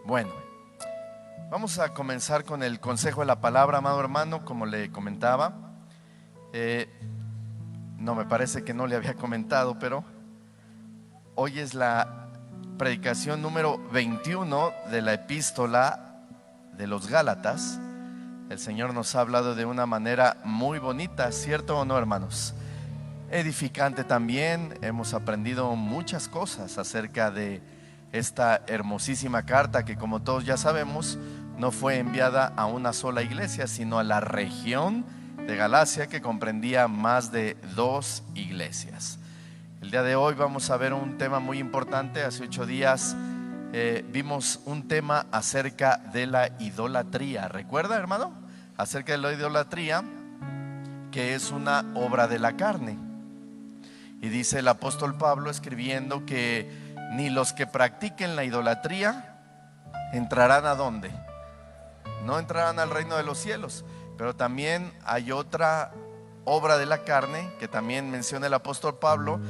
Bueno, vamos a comenzar con el consejo de la palabra, amado hermano, como le comentaba. No, me parece que no le había comentado, pero hoy es la predicación número 21 de la epístola de los Gálatas. El Señor nos ha hablado de una manera muy bonita, ¿cierto o no, hermanos? Edificante también. Hemos aprendido muchas cosas acerca de esta hermosísima carta que, como todos ya sabemos, no fue enviada a una sola iglesia, sino a la región de Galacia, que comprendía más de 2 iglesias. El día de hoy vamos a ver un tema muy importante. Hace 8 días vimos un tema acerca de la idolatría. ¿Recuerda, hermano? Acerca de la idolatría, que es una obra de la carne. Y dice el apóstol Pablo escribiendo que ni los que practiquen la idolatría entrarán ¿a dónde? No entrarán al reino de los cielos. Pero también hay otra obra de la carne que también menciona el apóstol Pablo,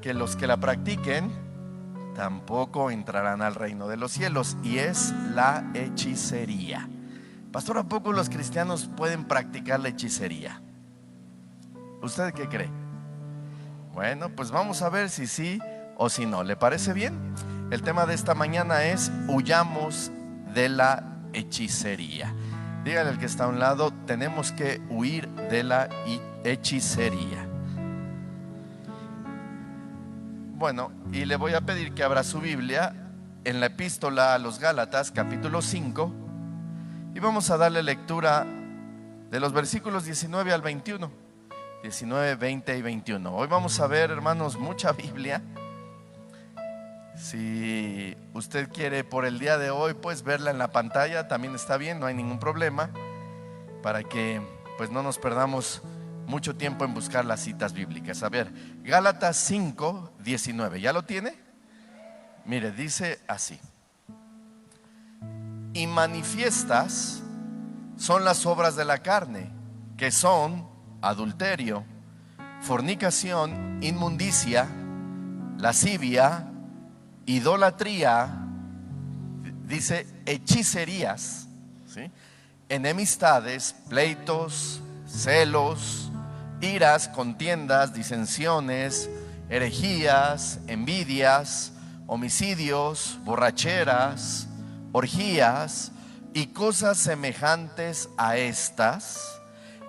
que los que la practiquen tampoco entrarán al reino de los cielos, y es la hechicería. Pastor, ¿a poco los cristianos pueden practicar la hechicería? ¿Usted qué cree? Bueno, pues vamos a ver si sí o si no. ¿Le parece bien? El tema de esta mañana es: huyamos de la hechicería. Dígale al que está a un lado: tenemos que huir de la hechicería. Bueno, y le voy a pedir que abra su Biblia en la epístola a los Gálatas, capítulo 5, y vamos a darle lectura de los versículos 19 al 21. 19, 20 y 21. Hoy vamos a ver, hermanos, mucha Biblia. Si usted quiere por el día de hoy, pues verla en la pantalla también está bien, no hay ningún problema, para que pues no nos perdamos mucho tiempo en buscar las citas bíblicas. A ver, Gálatas 5, 19. ¿Ya lo tiene? Mire, dice así: y manifiestas son las obras de la carne, que son adulterio, fornicación, inmundicia, lascivia, idolatría, dice hechicerías, ¿sí? Enemistades, pleitos, celos, iras, contiendas, disensiones, herejías, envidias, homicidios, borracheras, orgías y cosas semejantes a estas,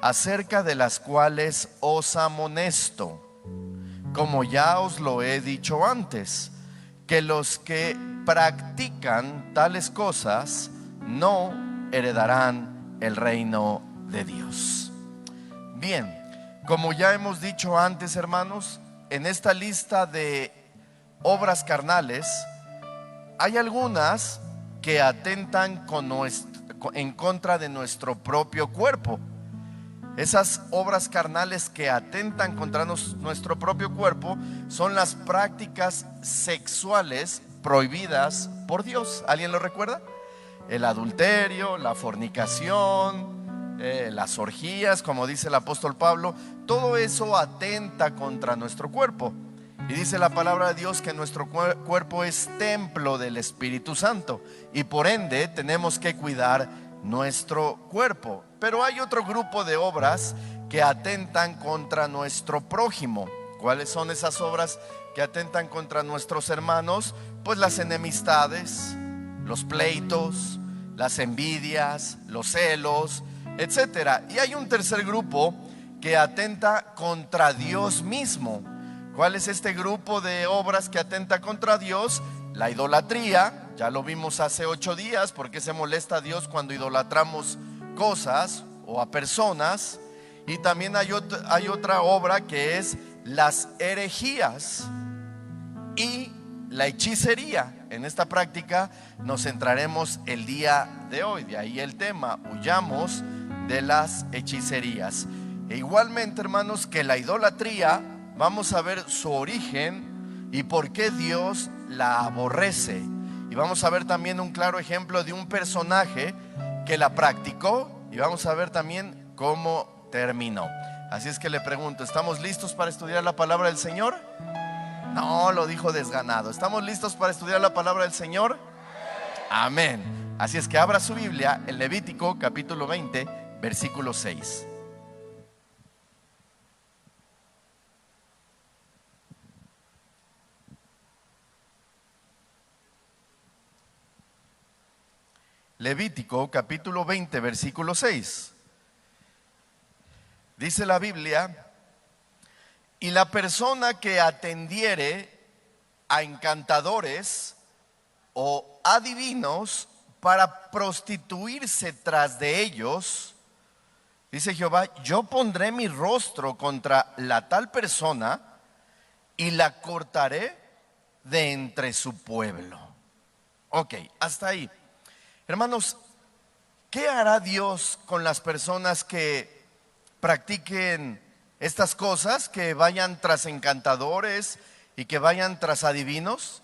acerca de las cuales os amonesto, como ya os lo he dicho antes, que los que practican tales cosas no heredarán el reino de Dios. Bien, como ya hemos dicho antes, hermanos, en esta lista de obras carnales hay algunas que atentan en contra de nuestro propio cuerpo. Esas obras carnales que atentan contra nuestro propio cuerpo son las prácticas sexuales prohibidas por Dios. ¿Alguien lo recuerda? El adulterio, la fornicación, las orgías, como dice el apóstol Pablo. Todo eso atenta contra nuestro cuerpo. Y dice la palabra de Dios que nuestro cuerpo es templo del Espíritu Santo, y por ende tenemos que cuidar nuestro cuerpo. Pero hay otro grupo de obras que atentan contra nuestro prójimo. ¿Cuáles son esas obras que atentan contra nuestros hermanos? Pues las enemistades, los pleitos, las envidias, los celos, etcétera. Y hay un tercer grupo que atenta contra Dios mismo. ¿Cuál es este grupo de obras que atenta contra Dios? La idolatría. Ya lo vimos hace 8 días. ¿Por qué se molesta a Dios cuando idolatramos cosas o a personas? Y también hay otra obra que es las herejías y la hechicería. En esta práctica nos centraremos el día de hoy. De ahí el tema: huyamos de las hechicerías. E igualmente, hermanos, que la idolatría, vamos a ver su origen y por qué Dios la aborrece. Y vamos a ver también un claro ejemplo de un personaje que la practicó, y vamos a ver también cómo terminó. Así es que le pregunto: ¿estamos listos para estudiar la palabra del Señor? No, lo dijo desganado. ¿Estamos listos para estudiar la palabra del Señor? Amén. Así es que abra su Biblia en Levítico capítulo 20, versículo 6. Levítico capítulo 20, versículo 6. Dice la Biblia: y la persona que atendiere a encantadores o adivinos para prostituirse tras de ellos, dice Jehová, yo pondré mi rostro contra la tal persona y la cortaré de entre su pueblo. Ok, hasta ahí. Hermanos, ¿qué hará Dios con las personas que practiquen estas cosas, que vayan tras encantadores y que vayan tras adivinos?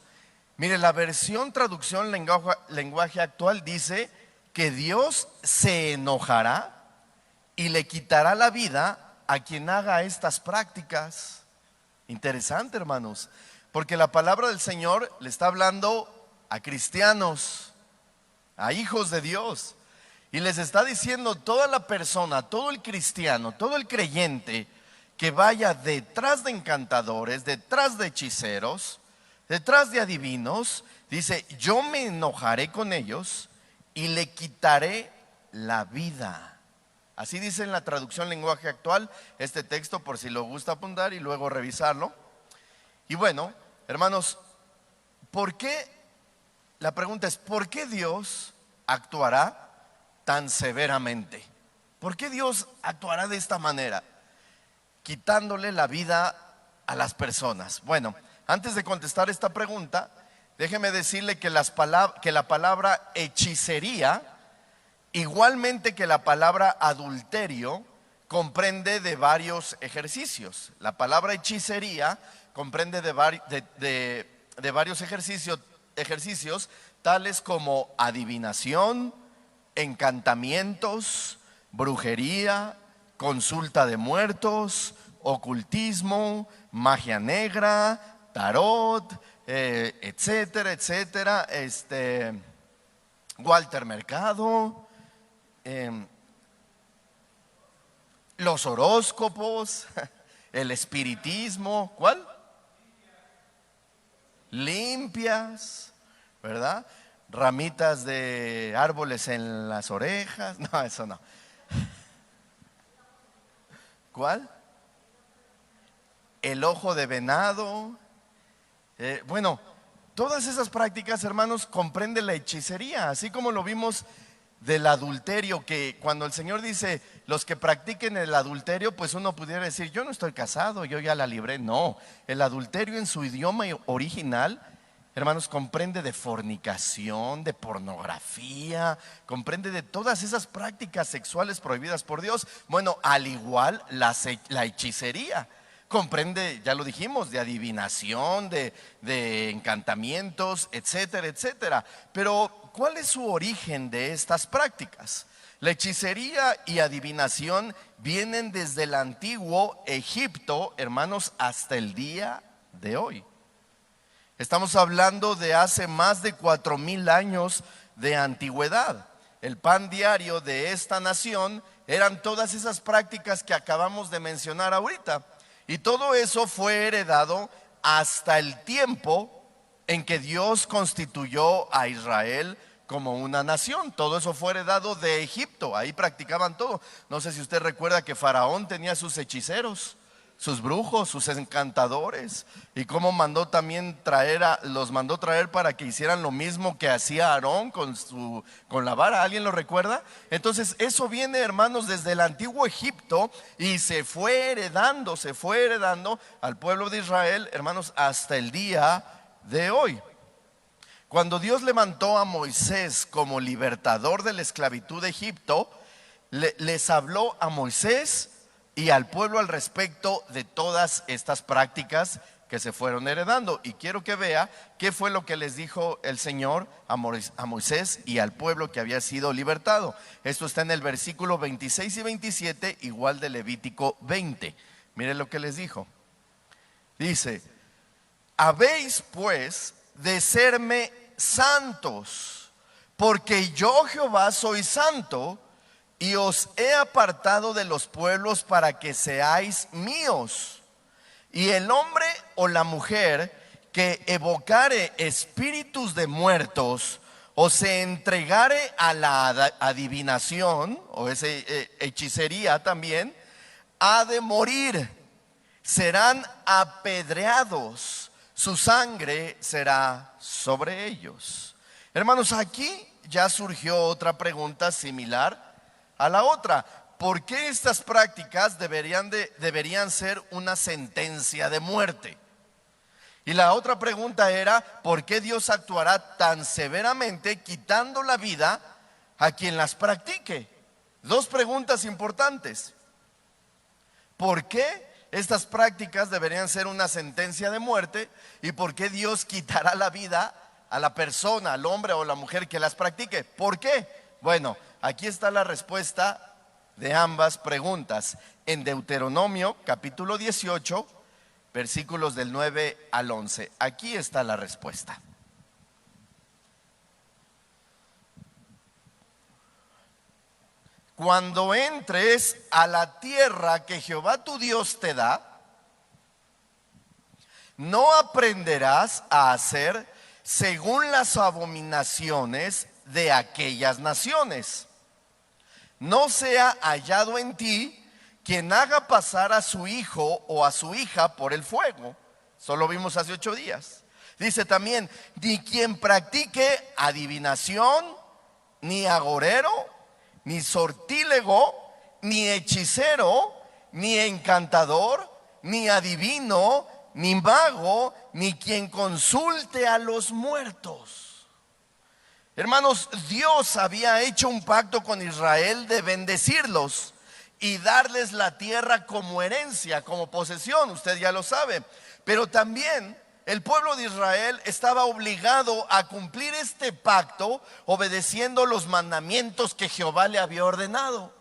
Mire, la versión traducción lenguaje actual dice que Dios se enojará y le quitará la vida a quien haga estas prácticas. Interesante, hermanos, porque la palabra del Señor le está hablando a cristianos, a hijos de Dios, y les está diciendo: toda la persona, todo el cristiano, todo el creyente que vaya detrás de encantadores, detrás de hechiceros, detrás de adivinos, dice, yo me enojaré con ellos y le quitaré la vida. Así dice en la traducción lenguaje actual este texto, por si lo gusta apuntar y luego revisarlo. Y bueno, hermanos, ¿por qué? La pregunta es, ¿por qué Dios actuará tan severamente? ¿Por qué Dios actuará de esta manera, quitándole la vida a las personas? Bueno, antes de contestar esta pregunta, déjeme decirle que la palabra hechicería, igualmente que la palabra adulterio, comprende de varios ejercicios. La palabra hechicería comprende de varios ejercicios tales como adivinación, encantamientos, brujería, consulta de muertos, ocultismo, magia negra, tarot, etcétera, etcétera. Walter Mercado, los horóscopos, el espiritismo. ¿Cuál? Limpias, ¿verdad? Ramitas de árboles en las orejas. No, eso no. ¿Cuál? El ojo de venado. Bueno, todas esas prácticas, hermanos, comprende la hechicería, así como lo vimos del adulterio, que cuando el Señor dice los que practiquen el adulterio, pues uno pudiera decir, yo no estoy casado, yo ya la libré. No, el adulterio en su idioma original, hermanos, comprende de fornicación, de pornografía, comprende de todas esas prácticas sexuales prohibidas por Dios. Bueno, al igual la hechicería comprende, ya lo dijimos, de adivinación, de encantamientos, etcétera, etcétera. Pero ¿cuál es su origen de estas prácticas? La hechicería y adivinación vienen desde el antiguo Egipto, hermanos, hasta el día de hoy. Estamos hablando de hace más de 4000 años de antigüedad. El pan diario de esta nación eran todas esas prácticas que acabamos de mencionar ahorita. Y todo eso fue heredado hasta el tiempo en que Dios constituyó a Israel como una nación. Todo eso fue heredado de Egipto, ahí practicaban todo. No sé si usted recuerda que Faraón tenía sus hechiceros, sus brujos, sus encantadores, y cómo mandó también los mandó traer para que hicieran lo mismo que hacía Aarón con la vara. ¿Alguien lo recuerda? Entonces eso viene, hermanos, desde el antiguo Egipto y se fue heredando al pueblo de Israel, hermanos, hasta el día de hoy. Cuando Dios levantó a Moisés como libertador de la esclavitud de Egipto, les habló a Moisés y al pueblo al respecto de todas estas prácticas que se fueron heredando. Y quiero que vea qué fue lo que les dijo el Señor a Moisés y al pueblo que había sido libertado. Esto está en el versículo 26 y 27, igual de Levítico 20. Miren lo que les dijo. Dice: habéis pues de serme santos, porque yo Jehová soy santo y os he apartado de los pueblos para que seáis míos. Y el hombre o la mujer que evocare espíritus de muertos o se entregare a la adivinación o hechicería también, ha de morir, serán apedreados, su sangre será sobre ellos. Hermanos, aquí ya surgió otra pregunta similar a la otra. ¿Por qué estas prácticas deberían ser una sentencia de muerte? Y la otra pregunta era, ¿por qué Dios actuará tan severamente quitando la vida a quien las practique? Dos preguntas importantes. ¿Por qué estas prácticas deberían ser una sentencia de muerte? ¿Y por qué Dios quitará la vida a la persona, al hombre o la mujer que las practique? ¿Por qué? Bueno, aquí está la respuesta de ambas preguntas. En Deuteronomio capítulo 18, versículos del 9 al 11. Aquí está la respuesta. Cuando entres a la tierra que Jehová tu Dios te da, no aprenderás a hacer según las abominaciones de aquellas naciones. No sea hallado en ti quien haga pasar a su hijo o a su hija por el fuego. Solo vimos hace 8 días. Dice también, ni quien practique adivinación, ni agorero, ni sortílego, ni hechicero, ni encantador, ni adivino, ni mago, ni quien consulte a los muertos. Hermanos, Dios había hecho un pacto con Israel de bendecirlos y darles la tierra como herencia, como posesión, usted ya lo sabe. Pero también el pueblo de Israel estaba obligado a cumplir este pacto obedeciendo los mandamientos que Jehová le había ordenado.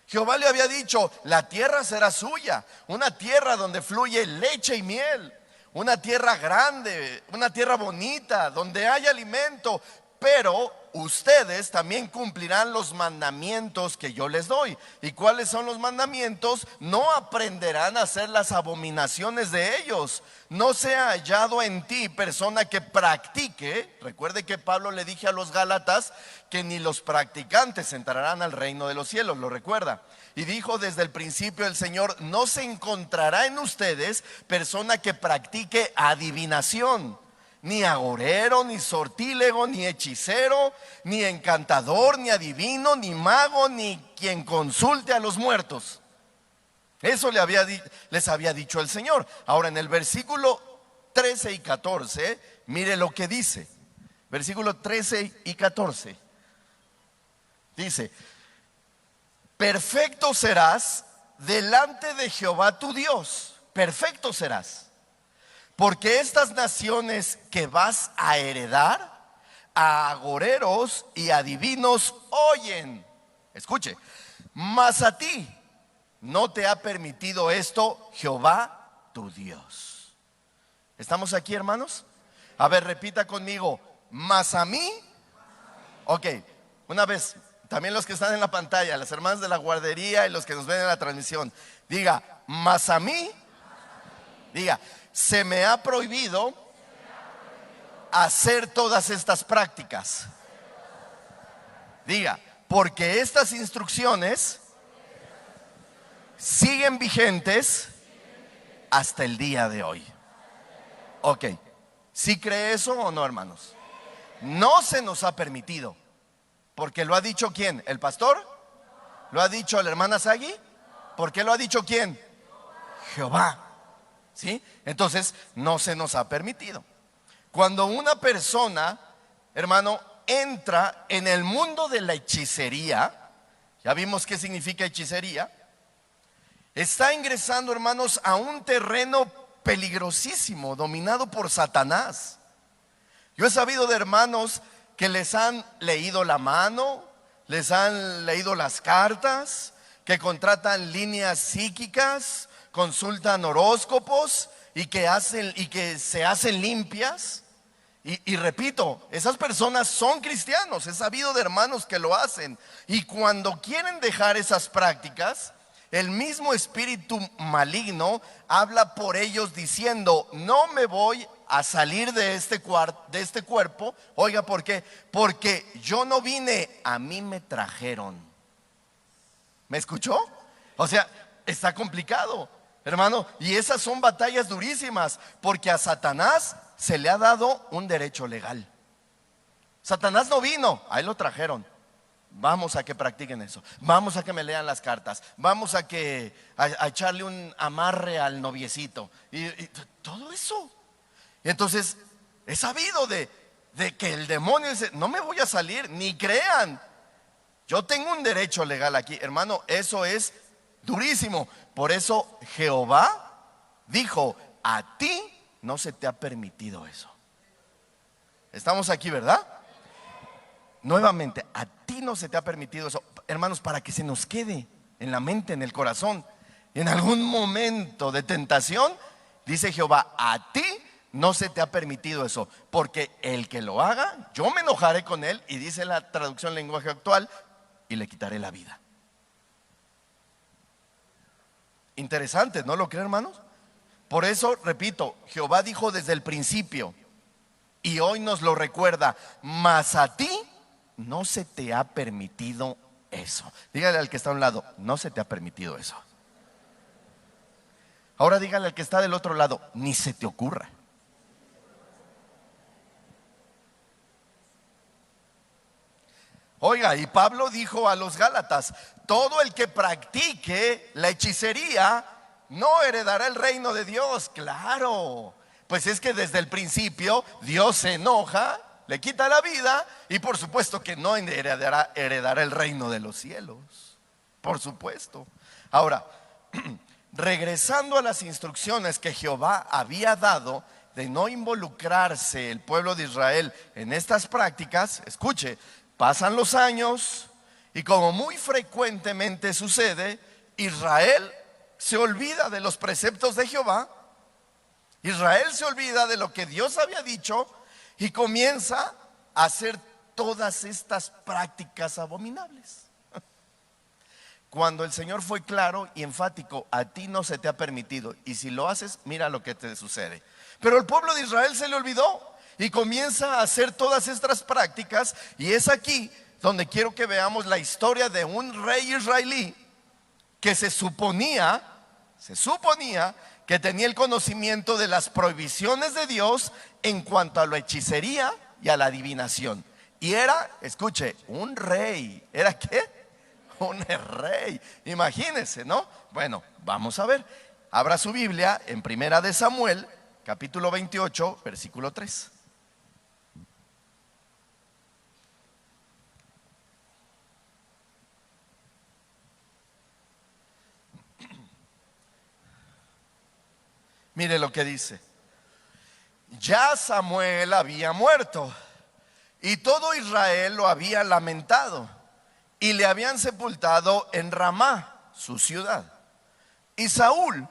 Jehová le había dicho, la tierra será suya, una tierra donde fluye leche y miel, una tierra grande, una tierra bonita, donde hay alimento, pero ustedes también cumplirán los mandamientos que yo les doy. ¿Y cuáles son los mandamientos? No aprenderán a hacer las abominaciones de ellos. No sea hallado en ti persona que practique. Recuerde que Pablo le dije a los Gálatas que ni los practicantes entrarán al reino de los cielos, ¿lo recuerda? Y dijo desde el principio el Señor, no se encontrará en ustedes persona que practique adivinación, ni agorero, ni sortílego, ni hechicero, ni encantador, ni adivino, ni mago, ni quien consulte a los muertos. Eso les había dicho el Señor. Ahora en el versículo 13 y 14, mire lo que dice. Versículo 13 y 14. Dice, perfecto serás delante de Jehová tu Dios. Perfecto serás. Porque estas naciones que vas a heredar, a agoreros y adivinos oyen. Escuche, mas a ti no te ha permitido esto Jehová tu Dios. ¿Estamos aquí, hermanos? A ver, repita conmigo, mas a mí. Ok, una vez, también los que están en la pantalla, las hermanas de la guardería y los que nos ven en la transmisión, diga, mas a mí, diga, se me ha prohibido hacer todas estas prácticas. Diga, porque estas instrucciones siguen vigentes hasta el día de hoy. Ok, ¿sí cree eso o no, hermanos? No se nos ha permitido. Porque lo ha dicho ¿quién? ¿El pastor? ¿Lo ha dicho la hermana Sagui? ¿Por qué lo ha dicho quién? Jehová. ¿Sí? Entonces no se nos ha permitido. Cuando una persona, hermano, entra en el mundo de la hechicería, ya vimos qué significa hechicería, está ingresando, hermanos, a un terreno peligrosísimo, dominado por Satanás. Yo he sabido de hermanos que les han leído la mano, les han leído las cartas, que contratan líneas psíquicas, consultan horóscopos y que se hacen limpias. Y repito, esas personas son cristianos. He sabido de hermanos que lo hacen. Y cuando quieren dejar esas prácticas, el mismo espíritu maligno habla por ellos diciendo: no me voy a salir de este cuerpo. Oiga, ¿por qué? Porque yo no vine, a mí me trajeron. ¿Me escuchó? O sea, está complicado, hermano. Y esas son batallas durísimas, porque a Satanás se le ha dado un derecho legal. Satanás no vino, a él lo trajeron. Vamos a que practiquen eso. Vamos a que me lean las cartas. Vamos a echarle un amarre al noviecito. Y todo eso. Y entonces he sabido de que el demonio dice: no me voy a salir, ni crean. Yo tengo un derecho legal aquí. Hermano, eso es durísimo. Por eso Jehová dijo: a ti no se te ha permitido eso. Estamos aquí, ¿verdad? Nuevamente, a ti no se te ha permitido eso. Hermanos, para que se nos quede en la mente, en el corazón. En algún momento de tentación, dice Jehová: a ti no se te ha permitido eso, porque el que lo haga, yo me enojaré con él. Y dice la traducción lenguaje actual: y le quitaré la vida. Interesante, ¿no lo creen, hermanos? Por eso, repito, Jehová dijo desde el principio, y hoy nos lo recuerda: mas a ti no se te ha permitido eso. Dígale al que está a un lado: no se te ha permitido eso. Ahora dígale al que está del otro lado: ni se te ocurra. Oiga, y Pablo dijo a los Gálatas: todo el que practique la hechicería no heredará el reino de Dios. Claro, pues es que desde el principio Dios se enoja, le quita la vida, y por supuesto que no heredará el reino de los cielos. Por supuesto. Ahora, regresando a las instrucciones que Jehová había dado de no involucrarse el pueblo de Israel en estas prácticas, escuche, pasan los años y, como muy frecuentemente sucede, Israel se olvida de los preceptos de Jehová. Israel se olvida de lo que Dios había dicho y comienza a hacer todas estas prácticas abominables. Cuando el Señor fue claro y enfático: a ti no se te ha permitido, y si lo haces, mira lo que te sucede. Pero el pueblo de Israel se le olvidó y comienza a hacer todas estas prácticas. Y es aquí donde quiero que veamos la historia de un rey israelí que se suponía que tenía el conocimiento de las prohibiciones de Dios en cuanto a la hechicería y a la adivinación. Y era, escuche, un rey. ¿Era qué? Un rey. Imagínense, ¿no? Bueno, vamos a ver. Abra su Biblia en Primera de Samuel, capítulo 28, versículo 3. Mire lo que dice: ya Samuel había muerto y todo Israel lo había lamentado, y le habían sepultado en Ramá, su ciudad. Y Saúl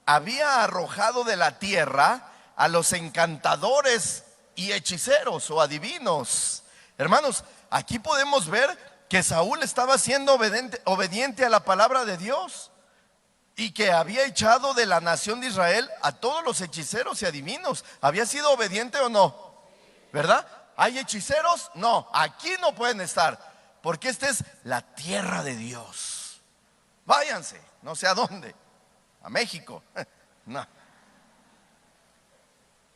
había arrojado de la tierra a los encantadores y hechiceros o adivinos. Hermanos, aquí podemos ver que Saúl estaba siendo obediente a la palabra de Dios, y que había echado de la nación de Israel a todos los hechiceros y adivinos. ¿Había sido obediente o no? ¿Verdad? ¿Hay hechiceros? No, aquí no pueden estar, porque esta es la tierra de Dios. Váyanse, no sé a dónde, a México. No.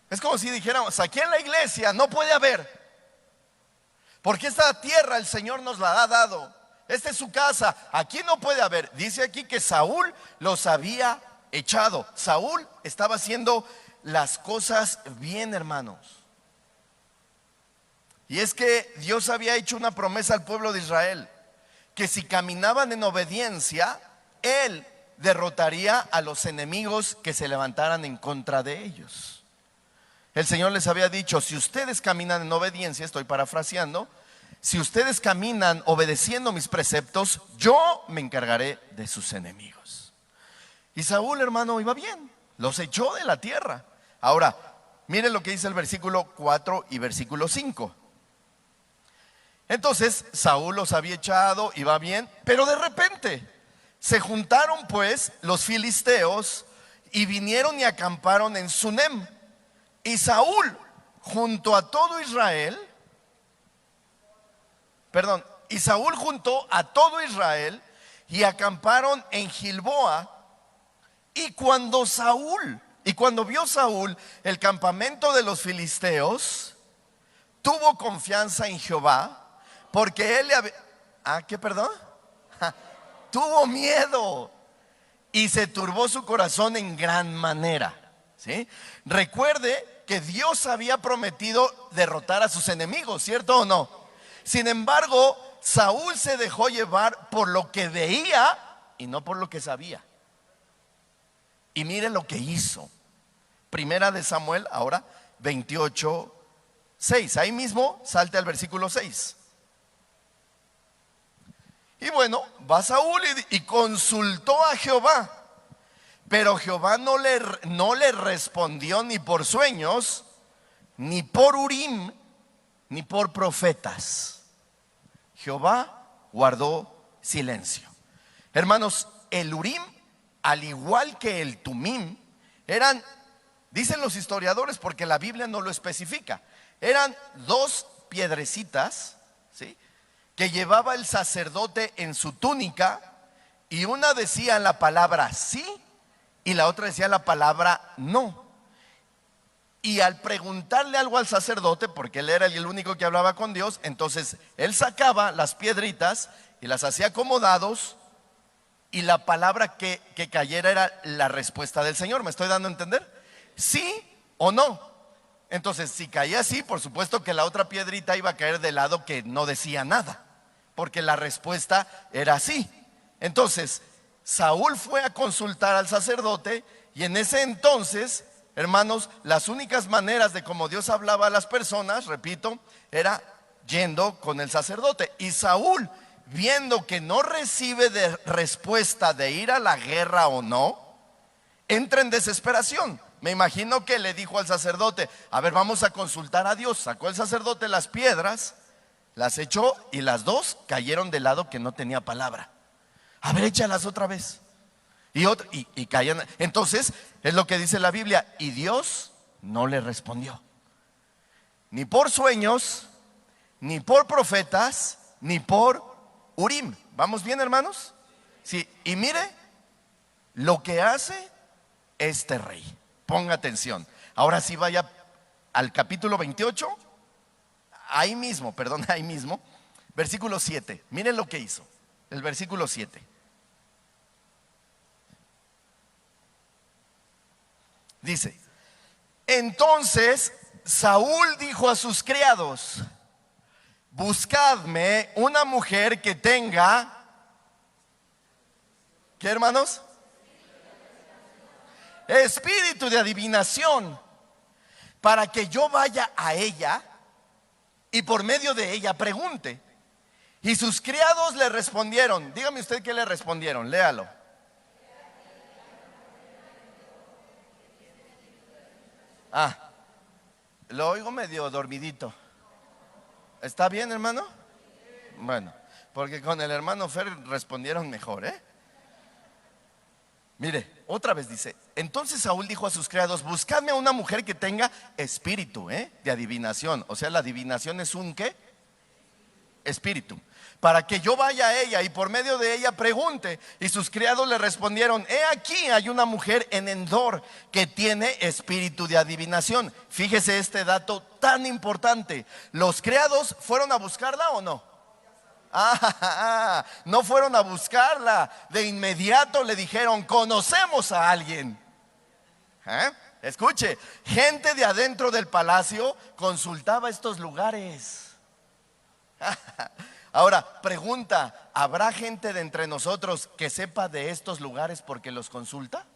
Es como si dijéramos: aquí en la iglesia no puede haber, porque esta tierra el Señor nos la ha dado. Esta es su casa, aquí no puede haber. Dice aquí que Saúl los había echado. Saúl estaba haciendo las cosas bien, hermanos. Y es que Dios había hecho una promesa al pueblo de Israel, que si caminaban en obediencia, Él derrotaría a los enemigos que se levantaran en contra de ellos. El Señor les había dicho: si ustedes caminan en obediencia, estoy parafraseando, si ustedes caminan obedeciendo mis preceptos, yo me encargaré de sus enemigos. Y Saúl, hermano, iba bien, los echó de la tierra. Ahora, Miren lo que dice el versículo 4 y versículo 5. Entonces Saúl los había echado, iba bien, pero de repente se juntaron pues los filisteos y vinieron y acamparon en Sunem. Y Saúl junto a todo Israel, y Saúl juntó a todo Israel y acamparon en Gilboa. Y cuando vio Saúl el campamento de los filisteos, tuvo confianza en Jehová, porque él le había... ¿Qué, perdón? Tuvo miedo y se turbó su corazón en gran manera. ¿Sí? Recuerde que Dios había prometido derrotar a sus enemigos, ¿cierto o no? Sin embargo, Saúl se dejó llevar por lo que veía y no por lo que sabía. Y mire lo que hizo. Primera de Samuel, ahora 28:6. Ahí mismo salte al versículo 6. Y bueno, va Saúl y consultó a Jehová. Pero Jehová no le respondió ni por sueños, ni por Urim, ni por profetas. Jehová guardó silencio. Hermanos, el Urim, al igual que el Tumim, eran, dicen los historiadores, porque la Biblia no lo especifica, eran dos piedrecitas, ¿sí?, que llevaba el sacerdote en su túnica, y una decía la palabra sí y la otra decía la palabra no. Y al preguntarle algo al sacerdote, porque él era el único que hablaba con Dios, entonces él sacaba las piedritas y las hacía acomodados, y la palabra que cayera era la respuesta del Señor. ¿Me estoy dando a entender? ¿Sí o no? Entonces, si caía así, por supuesto que la otra piedrita iba a caer del lado que no decía nada, porque la respuesta era sí. Entonces, Saúl fue a consultar al sacerdote, y en ese entonces, hermanos, las únicas maneras de cómo Dios hablaba a las personas, repito, era yendo con el sacerdote. Y Saúl, viendo que no recibe de respuesta de ir a la guerra o no, entra en desesperación. Me imagino que le dijo al sacerdote: a ver, vamos a consultar a Dios. Sacó el sacerdote las piedras, las echó, y las dos cayeron del lado que no tenía palabra. A ver, échalas otra vez. Y caían. Entonces, es lo que dice la Biblia: y Dios no le respondió, ni por sueños, ni por profetas, ni por Urim. ¿Vamos bien, hermanos? Sí, y mire lo que hace este rey. Ponga atención. Ahora sí, vaya al capítulo 28. Ahí mismo, versículo 7. Miren lo que hizo. El versículo 7. Dice: entonces Saúl dijo a sus criados: buscadme una mujer que tenga, ¿qué, hermanos? Espíritu de adivinación, para que yo vaya a ella y por medio de ella pregunte. Y sus criados le respondieron. Dígame usted qué le respondieron, léalo. Lo oigo medio dormidito. ¿Está bien, hermano? Bueno, porque con el hermano Fer respondieron mejor, ¿eh? Mire, otra vez dice: entonces Saúl dijo a sus criados: buscadme a una mujer que tenga espíritu, de adivinación. O sea, la adivinación es un ¿qué? Espíritu. Para que yo vaya a ella y por medio de ella pregunte. Y sus criados le respondieron: he aquí, hay una mujer en Endor que tiene espíritu de adivinación. Fíjese este dato tan importante. ¿Los criados fueron a buscarla o no? No fueron a buscarla. De inmediato le dijeron: conocemos a alguien. Escuche, gente de adentro del palacio consultaba estos lugares. Ahora, pregunta: ¿habrá gente de entre nosotros que sepa de estos lugares porque los consulta?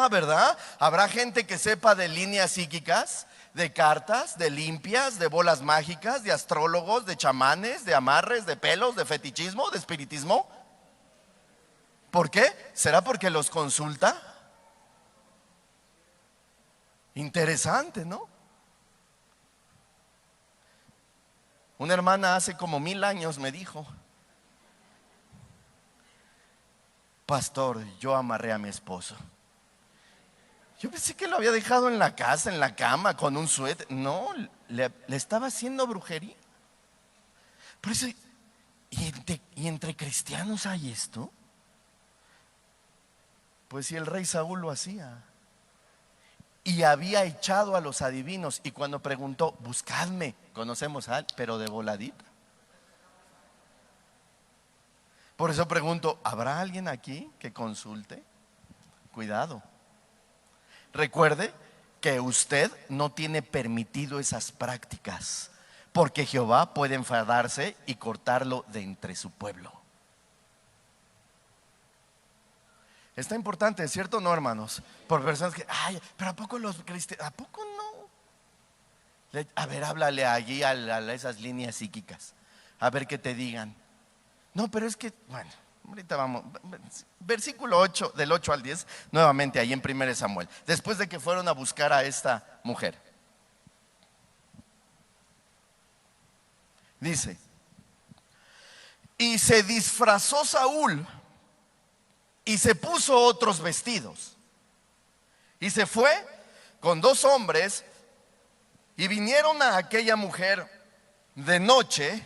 ¿Verdad? ¿Habrá gente que sepa de líneas psíquicas, de cartas, de limpias, de bolas mágicas, de astrólogos, de chamanes, de amarres, de pelos, de fetichismo, de espiritismo? ¿Por qué? ¿Será porque los consulta? Interesante, ¿no? Una hermana hace como 1000 años me dijo: pastor, yo amarré a mi esposo. Yo pensé que lo había dejado en la casa, en la cama, con un suéter. No, le estaba haciendo brujería. Por eso, ¿y entre cristianos hay esto? Pues si el rey Saúl lo hacía. Y había echado a los adivinos. Y cuando preguntó, buscadme, conocemos a él, pero de voladita. Por eso pregunto, ¿habrá alguien aquí que consulte? Cuidado. Recuerde que usted no tiene permitido esas prácticas, porque Jehová puede enfadarse y cortarlo de entre su pueblo. Está importante, ¿cierto o no, hermanos? Por personas que, ay, pero ¿a poco los cristianos? ¿A poco no? A ver, háblale allí a esas líneas psíquicas, a ver qué te digan. No, pero es que, bueno, ahorita vamos. Versículo 8, del 8 al 10, nuevamente ahí en 1 Samuel. Después de que fueron a buscar a esta mujer. Dice: y se disfrazó Saúl y se puso otros vestidos. Y se fue con 2 hombres y vinieron a aquella mujer de noche.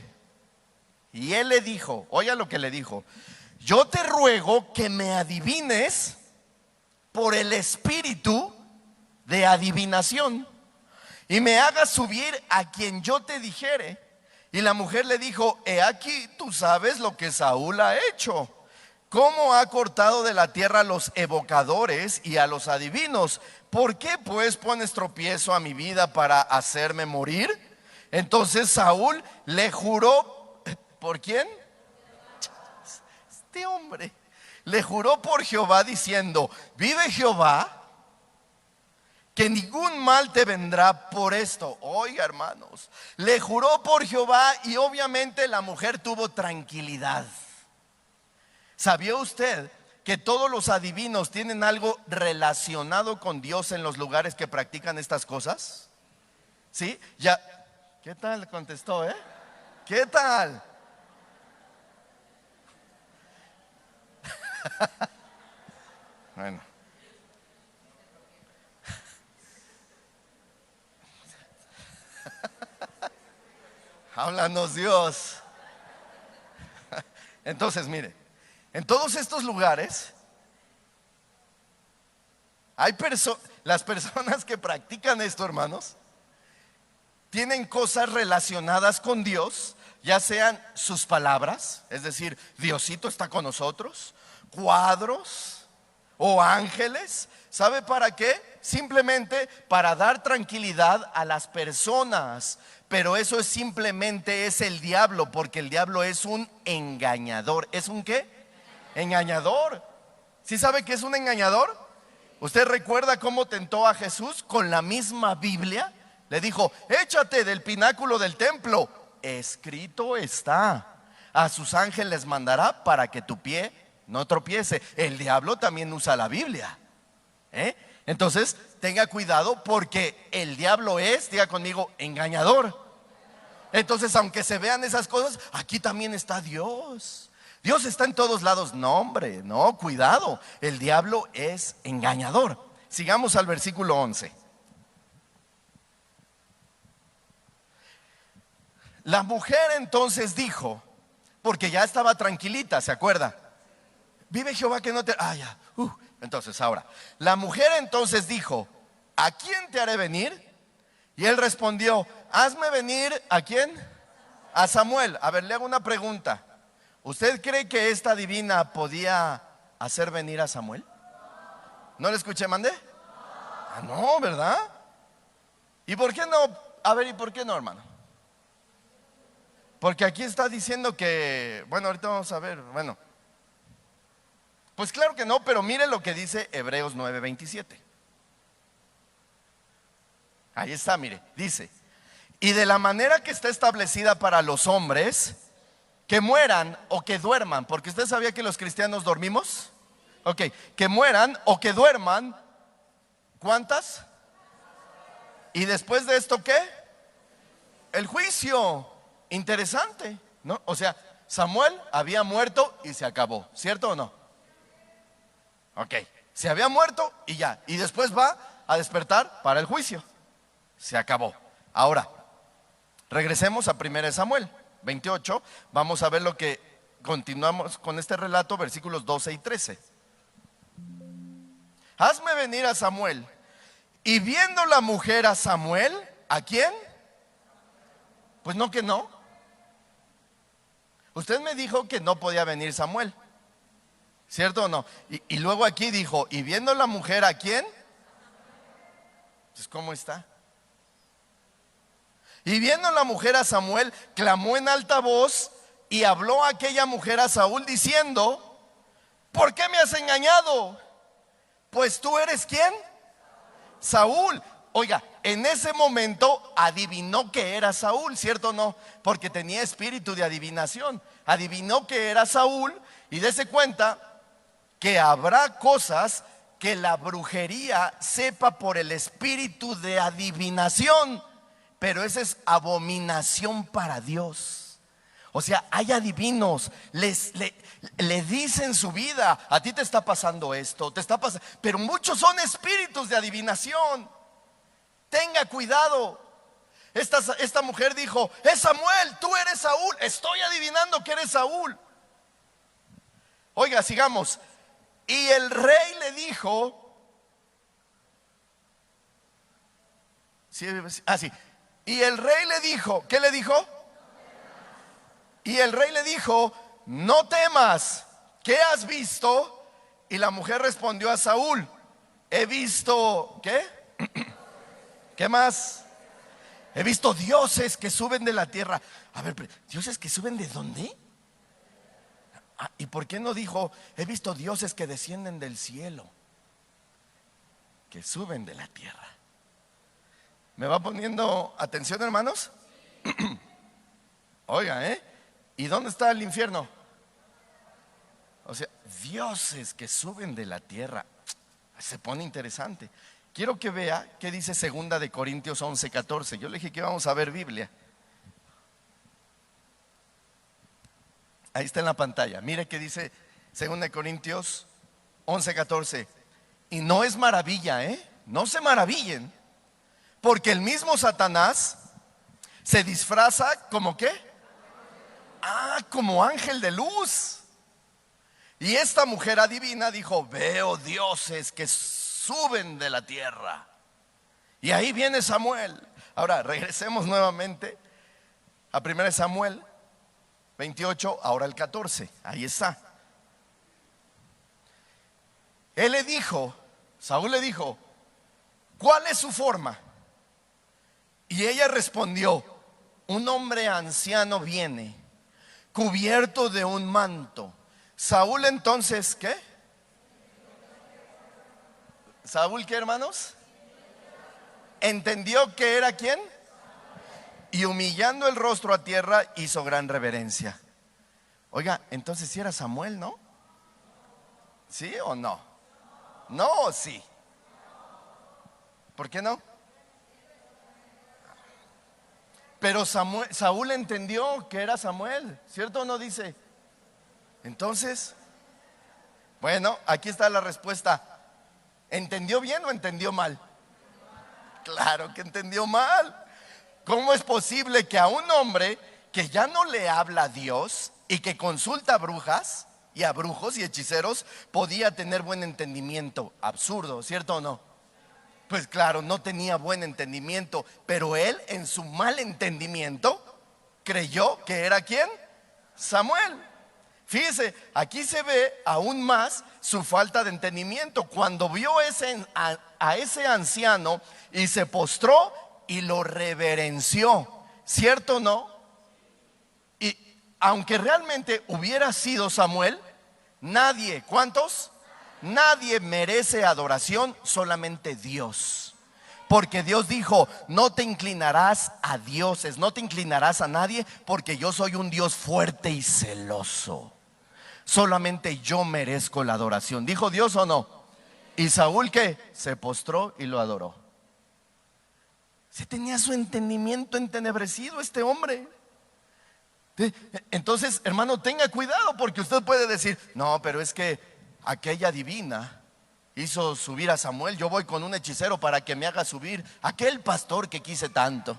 Y él le dijo, oiga lo que le dijo: yo te ruego que me adivines por el espíritu de adivinación y me hagas subir a quien yo te dijere. Y la mujer le dijo: he aquí, tú sabes lo que Saúl ha hecho, cómo ha cortado de la tierra a los evocadores y a los adivinos. ¿Por qué pues pones tropiezo a mi vida para hacerme morir? Entonces Saúl le juró. ¿Por quién? Este hombre le juró por Jehová diciendo: vive Jehová, que ningún mal te vendrá por esto. Oiga, hermanos, le juró por Jehová y obviamente la mujer tuvo tranquilidad. ¿Sabía usted que todos los adivinos tienen algo relacionado con Dios en los lugares que practican estas cosas? ¿Sí? Ya. ¿Qué tal? Contestó, ¿eh? ¿Qué tal? Bueno. Háblanos, Dios. Entonces, mire, en todos estos lugares hay las personas que practican esto, hermanos, tienen cosas relacionadas con Dios, ya sean sus palabras, es decir, Diosito está con nosotros, cuadros o ángeles. ¿Sabe para qué? Simplemente para dar tranquilidad a las personas. Pero eso simplemente es el diablo, porque el diablo es un engañador. ¿Es un qué? Engañador. ¿Sí sabe qué es un engañador? ¿Usted recuerda cómo tentó a Jesús con la misma Biblia? Le dijo: échate del pináculo del templo, escrito está, a sus ángeles mandará para que tu pie no tropiece. El diablo también usa la Biblia, Entonces tenga cuidado, porque el diablo es, diga conmigo, engañador. Entonces, aunque se vean esas cosas, aquí también está Dios. Dios está en todos lados. No, hombre, no, cuidado, el diablo es engañador. Sigamos al versículo 11. La mujer entonces dijo, porque ya estaba tranquilita, ¿se acuerda? Vive Jehová que no te... ya. Entonces ahora, la mujer entonces dijo: ¿a quién te haré venir? Y él respondió: hazme venir, ¿a quién? A Samuel. A ver, le hago una pregunta. ¿Usted cree que esta divina podía hacer venir a Samuel? ¿No le escuché, mandé? No, ¿verdad? ¿Y por qué no? A ver, ¿y por qué no, hermano? Porque aquí está diciendo que, bueno, ahorita vamos a ver, bueno. Pues claro que no, pero mire lo que dice Hebreos 9:27. Ahí está, mire, dice: y de la manera que está establecida para los hombres, que mueran o que duerman, porque usted sabía que los cristianos dormimos. Ok, que mueran o que duerman. ¿Cuántas? ¿Y después de esto qué? El juicio. Interesante, ¿no? O sea, Samuel había muerto y se acabó, ¿cierto o no? Ok, se había muerto y ya. Y después va a despertar para el juicio. Se acabó. Ahora, regresemos a 1 Samuel 28. Vamos a ver lo que continuamos con este relato, versículos 12 y 13. Hazme venir a Samuel. Y viendo la mujer a Samuel, ¿a quién? Pues no que no. Usted me dijo que no podía venir Samuel, ¿cierto o no? Y luego aquí dijo, y viendo la mujer ¿a quién? Entonces, ¿cómo está? Y viendo la mujer a Samuel, clamó en alta voz y habló a aquella mujer a Saúl diciendo, ¿por qué me has engañado? Pues tú eres ¿quién? Saúl. Oiga, en ese momento adivinó que era Saúl, ¿cierto o no? Porque tenía espíritu de adivinación. Adivinó que era Saúl y dése cuenta que habrá cosas que la brujería sepa por el espíritu de adivinación, pero esa es abominación para Dios. O sea, hay adivinos, le dicen su vida, a ti te está pasando esto, te está pasando, pero muchos son espíritus de adivinación. Tenga cuidado. Esta mujer dijo, es Samuel, tú eres Saúl, estoy adivinando que eres Saúl. Oiga, sigamos. Y el rey le dijo, sí. Y el rey le dijo, ¿qué le dijo? Y el rey le dijo, no temas, ¿qué has visto? Y la mujer respondió a Saúl, he visto, ¿qué? ¿Qué más? He visto dioses que suben de la tierra. A ver, ¿dioses que suben de dónde? ¿Y por qué no dijo, he visto dioses que descienden del cielo, que suben de la tierra? ¿Me va poniendo atención, hermanos? Oiga, ¿y dónde está el infierno? O sea, dioses que suben de la tierra. Se pone interesante. Quiero que vea qué dice 2 de Corintios 11:14. Yo le dije que íbamos a ver Biblia. Ahí está en la pantalla. Mire qué dice 2 de Corintios 11:14. Y no es maravilla, no se maravillen, porque el mismo Satanás se disfraza como ¿qué? Como ángel de luz. Y esta mujer adivina dijo, veo dioses que suben de la tierra. Y ahí viene Samuel. Ahora regresemos nuevamente a 1 Samuel 28, ahora el 14. Ahí está. Él le dijo, Saúl le dijo, ¿cuál es su forma? Y ella respondió, un hombre anciano viene, cubierto de un manto. Saúl entonces, ¿qué? ¿Saúl qué, hermanos? Entendió que era ¿quién? Y humillando el rostro a tierra hizo gran reverencia. Oiga, entonces sí era Samuel, ¿no? ¿Sí o no? No o sí. ¿Por qué no? Pero Saúl entendió que era Samuel, ¿cierto o no dice? Entonces, bueno, aquí está la respuesta. ¿Entendió bien o entendió mal? Claro que entendió mal. ¿Cómo es posible que a un hombre que ya no le habla a Dios y que consulta a brujas y a brujos y hechiceros podía tener buen entendimiento? Absurdo, ¿cierto o no? Pues claro, no tenía buen entendimiento, pero él en su mal entendimiento creyó que era ¿quién? Samuel. Fíjese, aquí se ve aún más su falta de entendimiento. Cuando vio a ese anciano y se postró y lo reverenció, ¿cierto o no? Y aunque realmente hubiera sido Samuel, nadie, ¿cuántos? Nadie merece adoración, solamente Dios. Porque Dios dijo, no te inclinarás a dioses, no te inclinarás a nadie, porque yo soy un Dios fuerte y celoso. Solamente yo merezco la adoración. ¿Dijo Dios o no? ¿Y Saúl qué? Se postró y lo adoró. Se tenía su entendimiento entenebrecido este hombre. Entonces, hermano, tenga cuidado, porque usted puede decir: no, pero es que aquella divina hizo subir a Samuel, yo voy con un hechicero para que me haga subir aquel pastor que quise tanto,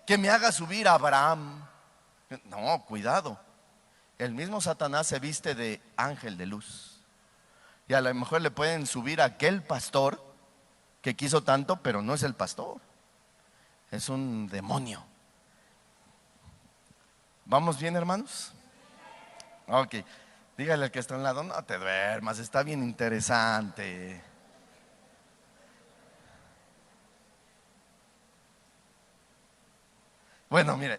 que me haga subir a Abraham. No, cuidado. El mismo Satanás se viste de ángel de luz, y a lo mejor le pueden subir a aquel pastor que quiso tanto, pero no es el pastor, es un demonio. ¿Vamos bien, hermanos? Ok, dígale al que está a un lado: no te duermas, está bien interesante. Bueno, mire,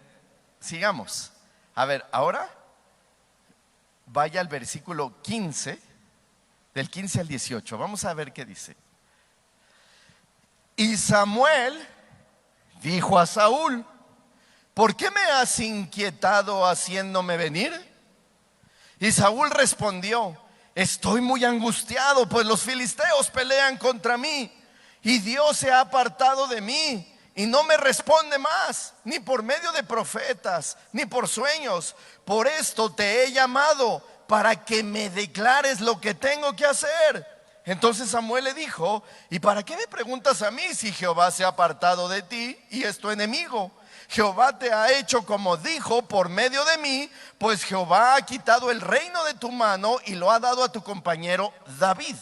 sigamos. A ver, ahora vaya al versículo 15, del 15 al 18. Vamos a ver qué dice. Y Samuel dijo a Saúl: ¿por qué me has inquietado haciéndome venir? Y Saúl respondió: estoy muy angustiado, pues los filisteos pelean contra mí, y Dios se ha apartado de mí, y no me responde más, ni por medio de profetas, ni por sueños. Por esto te he llamado, para que me declares lo que tengo que hacer. Entonces Samuel le dijo: ¿y para qué me preguntas a mí si Jehová se ha apartado de ti y es tu enemigo? Jehová te ha hecho como dijo por medio de mí, pues Jehová ha quitado el reino de tu mano y lo ha dado a tu compañero David.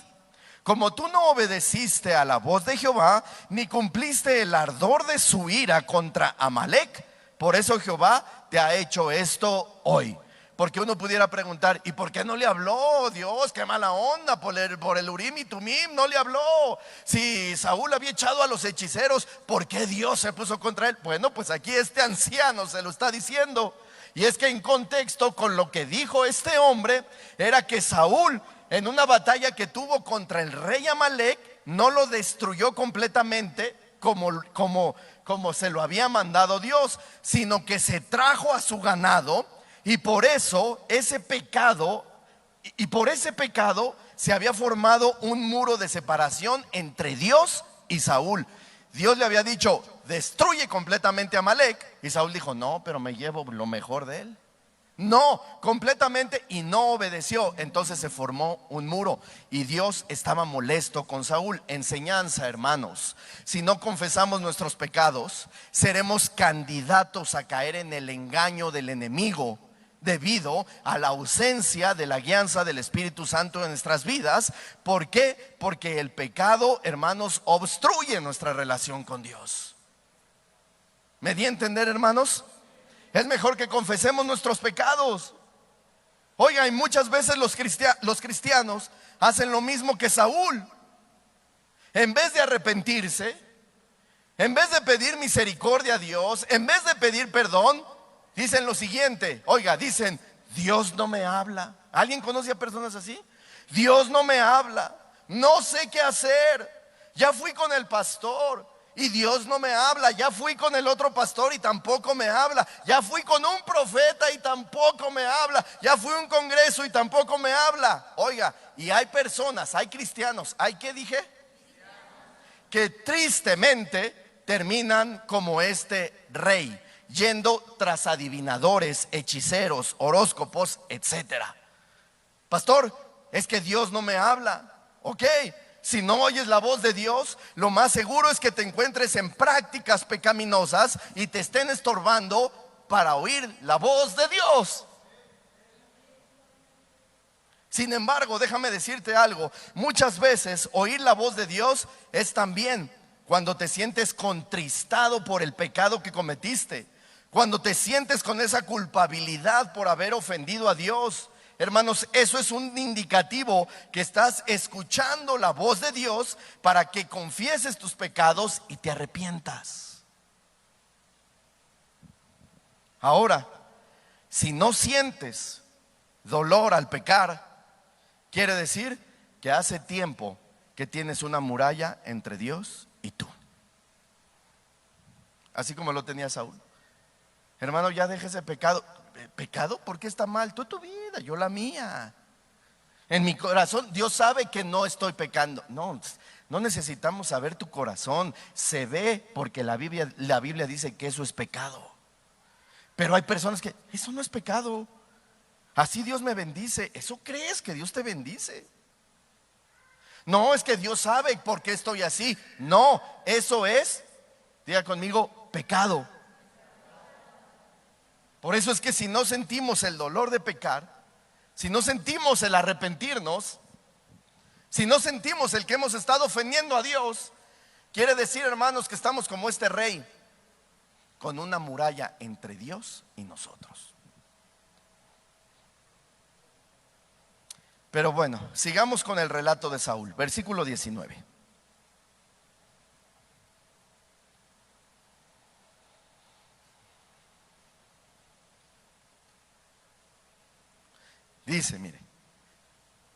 Como tú no obedeciste a la voz de Jehová, ni cumpliste el ardor de su ira contra Amalec, por eso Jehová te ha hecho esto hoy. Porque uno pudiera preguntar: ¿y por qué no le habló Dios? Qué mala onda, por el Urim y Tumim no le habló. Si Saúl había echado a los hechiceros, ¿por qué Dios se puso contra él? Bueno, pues aquí este anciano se lo está diciendo. Y es que en contexto con lo que dijo este hombre, era que Saúl, en una batalla que tuvo contra el rey Amalec, no lo destruyó completamente como se lo había mandado Dios, sino que se trajo a su ganado. Y por eso ese pecado, y por ese pecado se había formado un muro de separación entre Dios y Saúl. Dios le había dicho: destruye completamente a Amalec, y Saúl dijo: no, pero me llevo lo mejor de él. No, completamente, y no obedeció. Entonces se formó un muro, y Dios estaba molesto con Saúl. Enseñanza, hermanos: si no confesamos nuestros pecados, seremos candidatos a caer en el engaño del enemigo, debido a la ausencia de la guianza del Espíritu Santo en nuestras vidas. ¿Por qué? Porque el pecado, hermanos, obstruye nuestra relación con Dios. ¿Me di a entender, hermanos? Es mejor que confesemos nuestros pecados. Oiga, y muchas veces los cristianos hacen lo mismo que Saúl. En vez de arrepentirse, en vez de pedir misericordia a Dios, en vez de pedir perdón, dicen lo siguiente. Oiga, dicen: Dios no me habla. ¿Alguien conoce a personas así? Dios no me habla, no sé qué hacer. Ya fui con el pastor y Dios no me habla. Ya fui con el otro pastor y tampoco me habla. Ya fui con un profeta y tampoco me habla. Ya fui a un congreso y tampoco me habla. Oiga, y hay personas, hay cristianos, ¿hay qué dije? Que tristemente terminan como este rey, yendo tras adivinadores, hechiceros, horóscopos, etcétera. Pastor, es que Dios no me habla. Ok, si no oyes la voz de Dios, lo más seguro es que te encuentres en prácticas pecaminosas y te estén estorbando para oír la voz de Dios. Sin embargo, déjame decirte algo: muchas veces oír la voz de Dios es también cuando te sientes contristado por el pecado que cometiste, cuando te sientes con esa culpabilidad por haber ofendido a Dios. Hermanos, eso es un indicativo que estás escuchando la voz de Dios para que confieses tus pecados y te arrepientas. Ahora, si no sientes dolor al pecar, quiere decir que hace tiempo que tienes una muralla entre Dios y tú, así como lo tenía Saúl. Hermano, ya deja ese pecado. ¿Pecado? ¿Por qué está mal? Tú tu vida, yo la mía. En mi corazón Dios sabe que no estoy pecando. No, No necesitamos saber tu corazón. Se ve porque la Biblia dice que eso es pecado. Pero hay personas que eso no es pecado. Así Dios me bendice. ¿Eso crees que Dios te bendice? No, es que Dios sabe por qué estoy así. No, eso es, diga conmigo, pecado. Por eso es que si no sentimos el dolor de pecar, si no sentimos el arrepentirnos, si no sentimos el que hemos estado ofendiendo a Dios, quiere decir, hermanos, que estamos como este rey, con una muralla entre Dios y nosotros. Pero bueno, sigamos con el relato de Saúl, versículo 19. Dice, mire,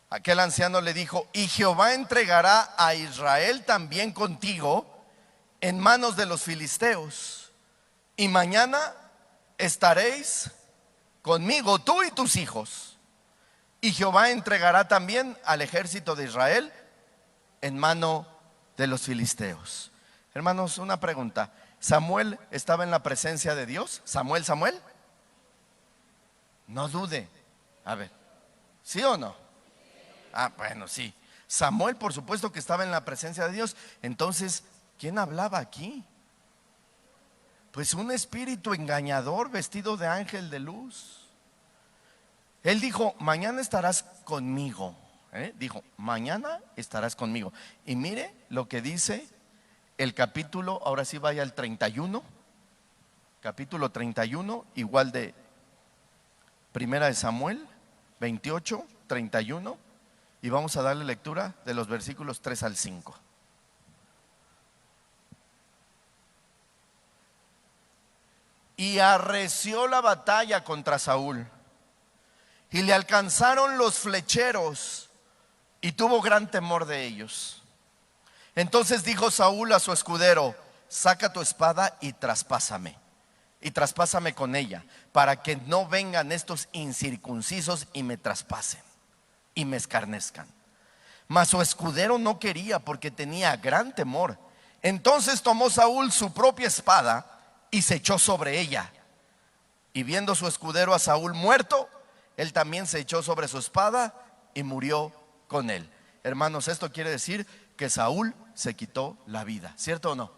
aquel anciano le dijo: y Jehová entregará a Israel también contigo en manos de los filisteos, y mañana estaréis conmigo tú y tus hijos, y Jehová entregará también al ejército de Israel en mano de los filisteos. Hermanos, una pregunta: ¿Samuel estaba en la presencia de Dios? ¿Samuel? No dude. A ver, ¿sí o no? Ah, bueno, sí. Samuel, por supuesto que estaba en la presencia de Dios. Entonces, ¿quién hablaba aquí? Pues un espíritu engañador vestido de ángel de luz. Él dijo: mañana estarás conmigo. Dijo: mañana estarás conmigo. Y mire lo que dice el capítulo, ahora sí vaya al 31. Capítulo 31, igual de Primera de Samuel, 28, 31. Y vamos a darle lectura de los versículos 3 al 5. Y arreció la batalla contra Saúl, y le alcanzaron los flecheros, y tuvo gran temor de ellos. Entonces dijo Saúl a su escudero: saca tu espada y traspásame con ella, para que no vengan estos incircuncisos y me traspasen y me escarnezcan. Mas su escudero no quería, porque tenía gran temor. Entonces tomó Saúl su propia espada y se echó sobre ella. Y viendo su escudero a Saúl muerto, él también se echó sobre su espada y murió con él. Hermanos, esto quiere decir que Saúl se quitó la vida, ¿cierto o no?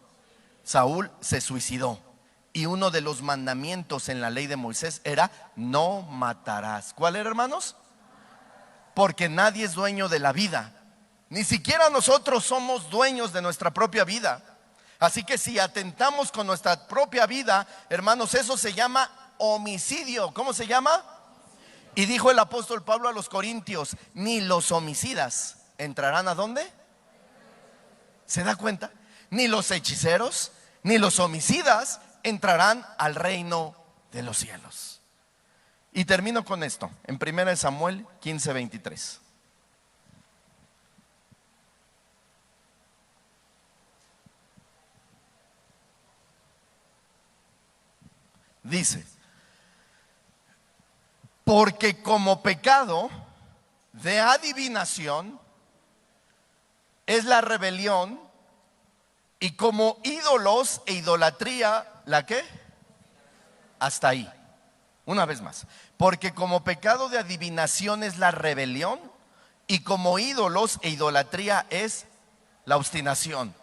Saúl se suicidó. Y uno de los mandamientos en la ley de Moisés era: no matarás. ¿Cuál era, hermanos? Porque nadie es dueño de la vida. Ni siquiera nosotros somos dueños de nuestra propia vida. Así que si atentamos con nuestra propia vida, hermanos, eso se llama homicidio. ¿Cómo se llama? Y dijo el apóstol Pablo a los corintios: ni los homicidas entrarán ¿a dónde? ¿Se da cuenta? Ni los hechiceros, ni los homicidas entrarán al reino de los cielos. Y termino con esto, en 1 Samuel 15, 23. Dice: porque como pecado de adivinación es la rebelión, y como ídolos e idolatría, ¿la qué? Hasta ahí. Una vez más: porque como pecado de adivinación es la rebelión, y como ídolos e idolatría es la obstinación.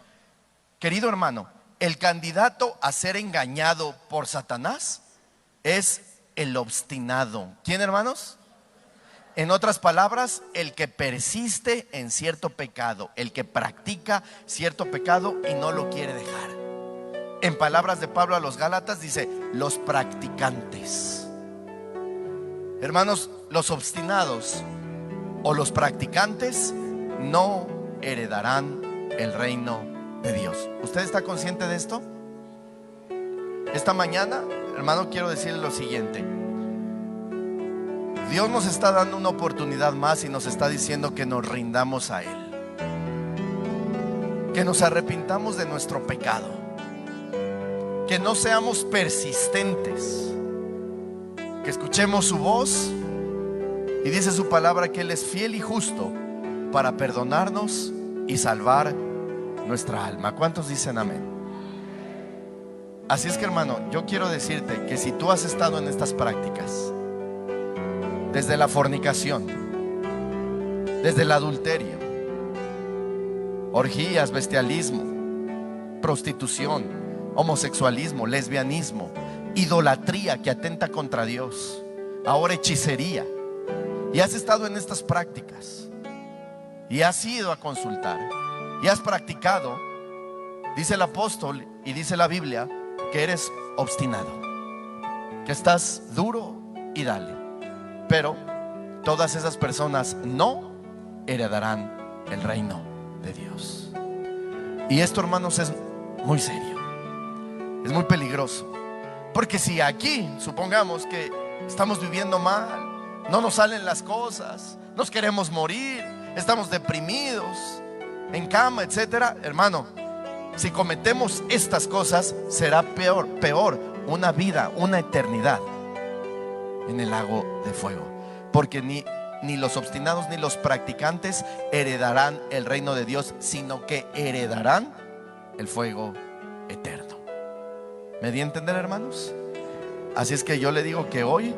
Querido hermano, el candidato a ser engañado por Satanás es el obstinado. ¿Quién, hermanos? En otras palabras, el que persiste en cierto pecado, el que practica cierto pecado y no lo quiere dejar. En palabras de Pablo a los Gálatas dice: los practicantes. Hermanos, los obstinados o los practicantes no heredarán el reino de Dios. ¿Usted está consciente de esto? Esta mañana, hermano, quiero decirle lo siguiente: Dios nos está dando una oportunidad más y nos está diciendo que nos rindamos a Él, que nos arrepintamos de nuestro pecado, que no seamos persistentes, que escuchemos su voz. Y dice su palabra que Él es fiel y justo para perdonarnos y salvar nuestra alma. ¿Cuántos dicen amén? Así es que, hermano, yo quiero decirte que si tú has estado en estas prácticas, desde la fornicación, desde el adulterio, orgías, bestialismo, prostitución, homosexualismo, lesbianismo, idolatría que atenta contra Dios, ahora hechicería, y has estado en estas prácticas y has ido a consultar y has practicado, dice el apóstol y dice la Biblia que eres obstinado, que estás duro y dale. Pero todas esas personas no heredarán el reino de Dios. Y esto, hermanos, es muy serio, es muy peligroso. Porque si aquí supongamos que estamos viviendo mal, no nos salen las cosas, nos queremos morir, estamos deprimidos, en cama, etcétera, hermano, si cometemos estas cosas, será peor una vida, una eternidad en el lago de fuego. Porque ni los obstinados ni los practicantes heredarán el reino de Dios, sino que heredarán el fuego eterno. ¿Me di a entender, hermanos? Así es que yo le digo que hoy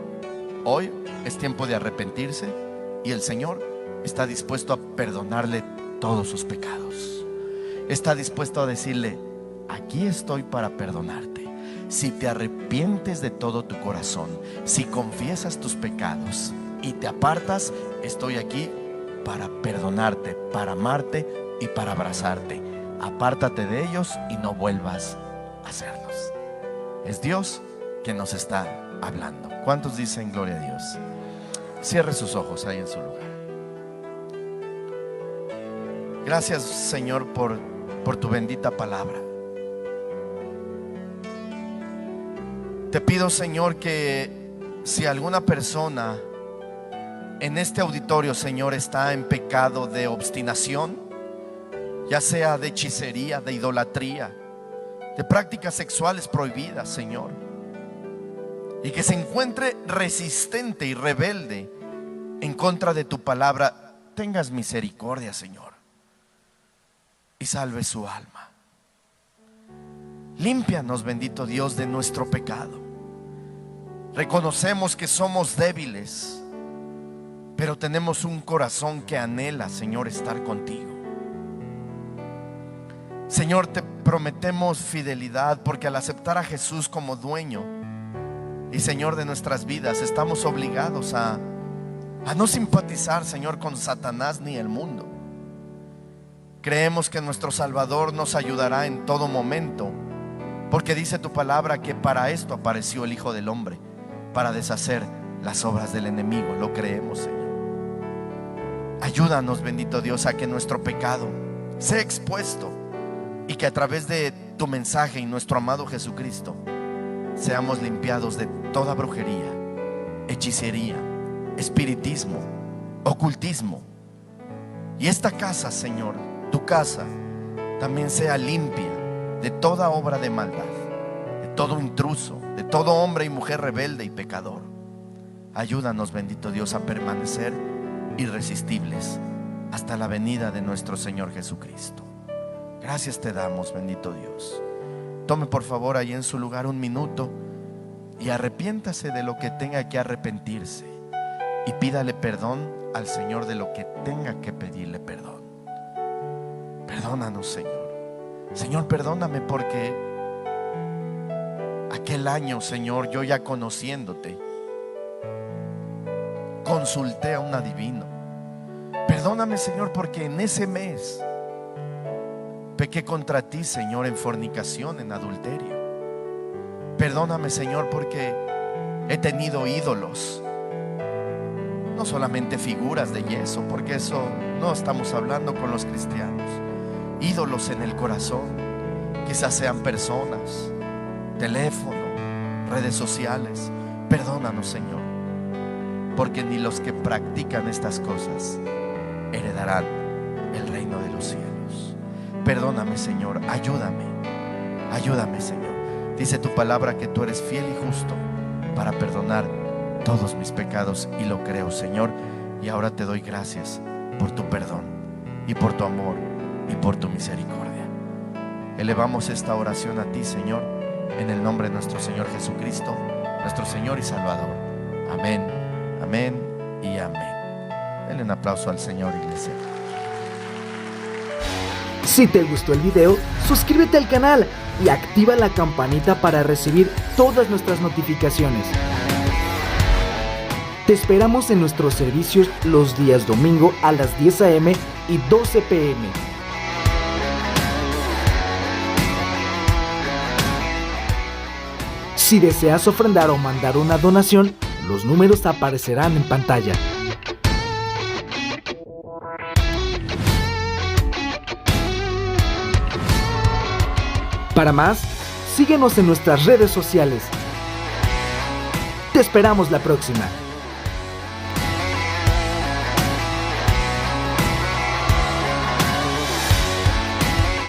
es tiempo de arrepentirse, y el Señor está dispuesto a perdonarle todos sus pecados. Está dispuesto a decirle: aquí estoy para perdonarte. Si te arrepientes de todo tu corazón, si confiesas tus pecados y te apartas, estoy aquí para perdonarte, para amarte y para abrazarte. Apártate de ellos y no vuelvas a hacerlos. Es Dios que nos está hablando. ¿Cuántos dicen gloria a Dios? Cierre sus ojos ahí en su lugar. Gracias, Señor, por tu bendita palabra. Te pido, Señor, que si alguna persona en este auditorio, Señor, está en pecado de obstinación, ya sea de hechicería, de idolatría, de prácticas sexuales prohibidas, Señor, y que se encuentre resistente y rebelde en contra de tu palabra, tengas misericordia, Señor, y salve su alma. Límpianos, bendito Dios, de nuestro pecado. Reconocemos que somos débiles, pero tenemos un corazón que anhela, Señor, estar contigo. Señor, te prometemos fidelidad, porque al aceptar a Jesús como dueño y Señor de nuestras vidas, estamos obligados a no simpatizar, Señor, con Satanás ni el mundo. Creemos que nuestro Salvador nos ayudará en todo momento, porque dice tu palabra que para esto apareció el Hijo del Hombre, para deshacer las obras del enemigo. Lo creemos, Señor. Ayúdanos, bendito Dios, a que nuestro pecado sea expuesto, y que a través de tu mensaje y nuestro amado Jesucristo seamos limpiados de toda brujería, hechicería, espiritismo, ocultismo. Y esta casa, Señor, tu casa, también sea limpia de toda obra de maldad, de todo intruso, de todo hombre y mujer rebelde y pecador. Ayúdanos, bendito Dios, a permanecer irresistibles hasta la venida de nuestro Señor Jesucristo. Gracias te damos, bendito Dios. Tome por favor ahí en su lugar un minuto y arrepiéntase de lo que tenga que arrepentirse, y pídale perdón al Señor de lo que tenga que pedirle perdón. Perdónanos, Señor. Señor, perdóname porque aquel año, Señor, yo ya conociéndote, consulté a un adivino. Perdóname, Señor, porque en ese mes pequé contra ti, Señor, en fornicación, en adulterio. Perdóname, Señor, porque he tenido ídolos, no solamente figuras de yeso, porque eso no estamos hablando con los cristianos. Ídolos en el corazón, quizás sean personas, teléfono, redes sociales. Perdónanos, Señor, porque ni los que practican estas cosas heredarán el reino de los cielos. Perdóname, Señor, ayúdame, Señor. Dice tu palabra que tú eres fiel y justo para perdonar todos mis pecados, y lo creo, Señor. Y ahora te doy gracias por tu perdón y por tu amor y por tu misericordia. Elevamos esta oración a ti, Señor, en el nombre de nuestro Señor Jesucristo, nuestro Señor y Salvador. Amén, amén y amén. Denle un aplauso al Señor, iglesia. Si te gustó el video, suscríbete al canal y activa la campanita para recibir todas nuestras notificaciones. Te esperamos en nuestros servicios los días domingo a las 10 a.m. y 12 p.m. Si deseas ofrendar o mandar una donación, los números aparecerán en pantalla. Para más, síguenos en nuestras redes sociales. Te esperamos la próxima.